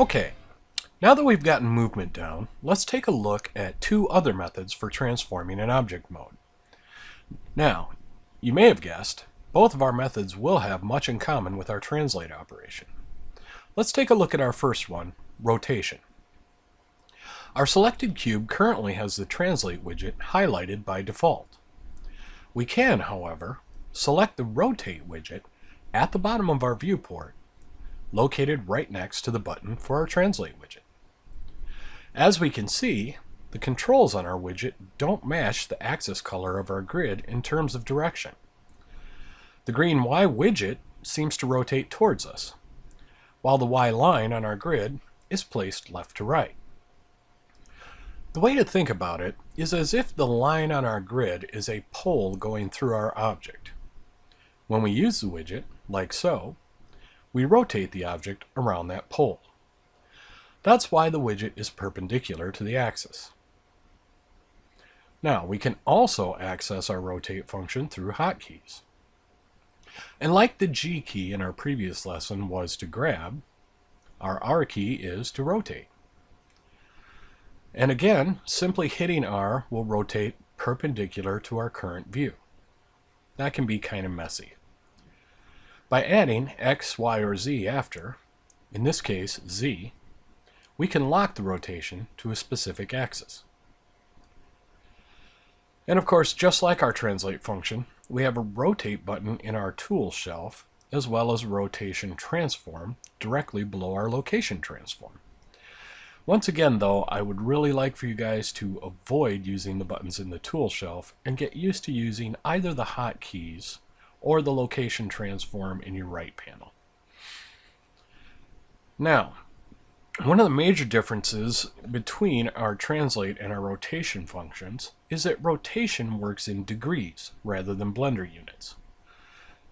Okay, now that we've gotten movement down, let's take a look at two other methods for transforming an object mode. Now, you may have guessed, both of our methods will have much in common with our translate operation. Let's take a look at our first one, rotation. Our selected cube currently has the translate widget highlighted by default. We can, however, select the rotate widget at the bottom of our viewport, located right next to the button for our translate widget. As we can see, the controls on our widget don't match the axis color of our grid in terms of direction. The green Y widget seems to rotate towards us, while the Y line on our grid is placed left to right. The way to think about it is as if the line on our grid is a pole going through our object. When we use the widget, like so, we rotate the object around that pole. That's why the widget is perpendicular to the axis. Now, we can also access our rotate function through hotkeys. And like the G key in our previous lesson was to grab, our R key is to rotate. And again, simply hitting R will rotate perpendicular to our current view. That can be kind of messy. By adding X, Y, or Z after, in this case Z, we can lock the rotation to a specific axis. And of course, just like our translate function, we have a rotate button in our tools shelf, as well as a rotation transform directly below our location transform. Once again though, I would really like for you guys to avoid using the buttons in the tools shelf and get used to using either the hotkeys or the location transform in your right panel. Now, one of the major differences between our translate and our rotation functions is that rotation works in degrees rather than blender units.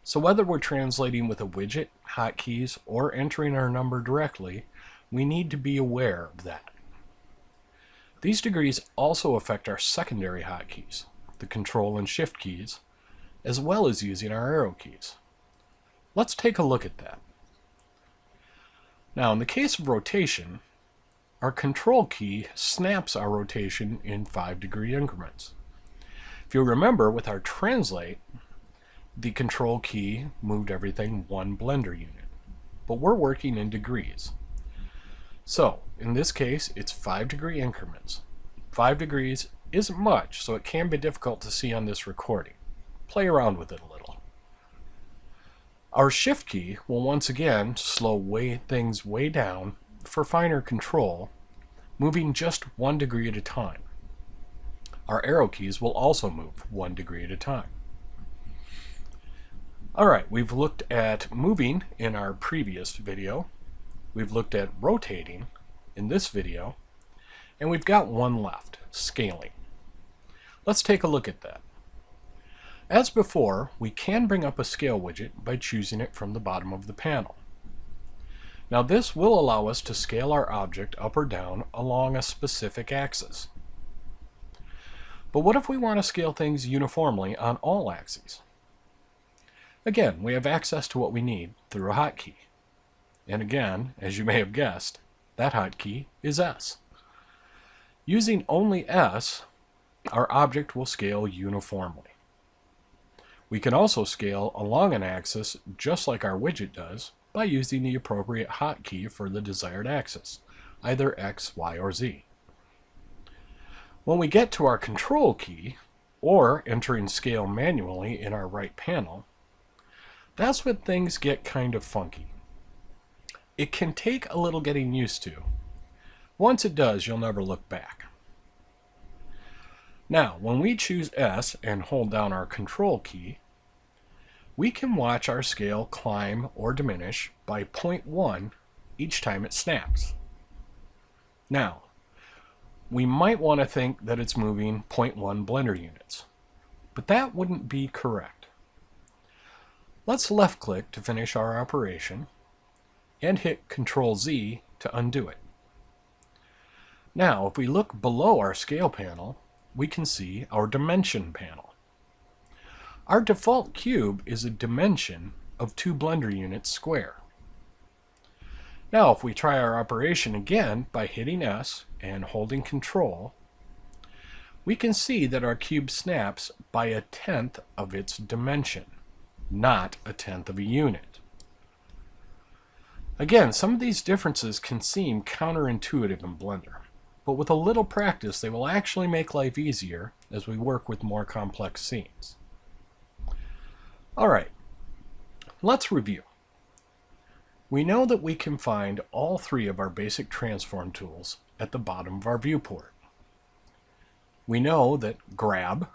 So whether we're translating with a widget, hotkeys, or entering our number directly, we need to be aware of that. These degrees also affect our secondary hotkeys, the control and shift keys, as well as using our arrow keys. Let's take a look at that. Now, in the case of rotation, our control key snaps our rotation in 5-degree increments. If you'll remember, with our translate, the control key moved everything 1 blender unit, but we're working in degrees. So, in this case, it's 5-degree increments. 5 degrees isn't much, so it can be difficult to see on this recording. Play around with it a little. Our shift key will once again slow things way down for finer control, moving just 1 degree at a time. Our arrow keys will also move 1 degree at a time. Alright, we've looked at moving in our previous video, we've looked at rotating in this video, and we've got one left, scaling. Let's take a look at that. As before, we can bring up a scale widget by choosing it from the bottom of the panel. Now this will allow us to scale our object up or down along a specific axis. But what if we want to scale things uniformly on all axes? Again, we have access to what we need through a hotkey. And again, as you may have guessed, that hotkey is S. Using only S, our object will scale uniformly. We can also scale along an axis just like our widget does by using the appropriate hotkey for the desired axis, either X, Y, or Z. When we get to our control key, or entering scale manually in our right panel, that's when things get kind of funky. It can take a little getting used to. Once it does, you'll never look back. Now, when we choose S and hold down our control key, we can watch our scale climb or diminish by 0.1 each time it snaps. Now, we might want to think that it's moving 0.1 blender units, but that wouldn't be correct. Let's left click to finish our operation and hit Ctrl Z to undo it. Now, if we look below our scale panel, we can see our dimension panel. Our default cube is a dimension of 2 blender units square. Now if we try our operation again by hitting S and holding Control, we can see that our cube snaps by 1/10 of its dimension, not 1/10 of a unit. Again, some of these differences can seem counterintuitive in Blender, but with a little practice they will actually make life easier as we work with more complex scenes. Alright, let's review. We know that we can find all three of our basic transform tools at the bottom of our viewport. We know that grab,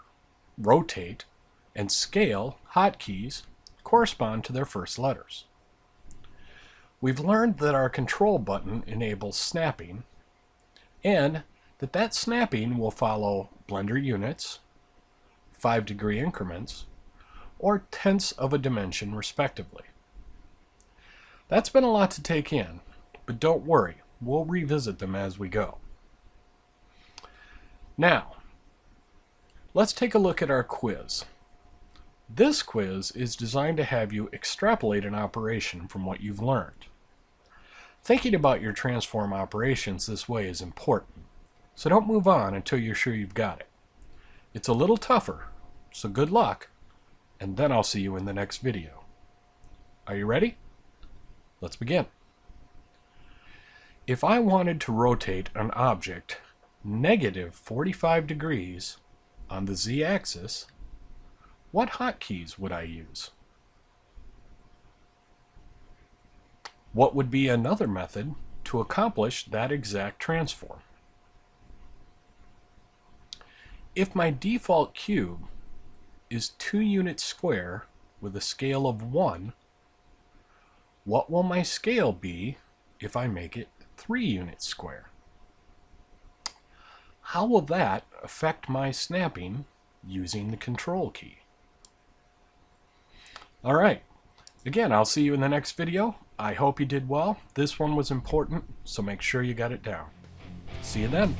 rotate, and scale hotkeys correspond to their first letters. We've learned that our control button enables snapping, and that snapping will follow Blender units, 5-degree increments, or tenths of a dimension respectively. That's been a lot to take in, but don't worry, we'll revisit them as we go. Now, let's take a look at our quiz. This quiz is designed to have you extrapolate an operation from what you've learned. Thinking about your transform operations this way is important, so don't move on until you're sure you've got it. It's a little tougher, so good luck, and then I'll see you in the next video. Are you ready? Let's begin. If I wanted to rotate an object -45 degrees on the z-axis, what hotkeys would I use? What would be another method to accomplish that exact transform? If my default cube is 2 units square with a scale of 1, what will my scale be if I make it 3 units square? How will that affect my snapping using the control key? Alright, again, I'll see you in the next video. I hope you did well. This one was important, so make sure you got it down. See you then.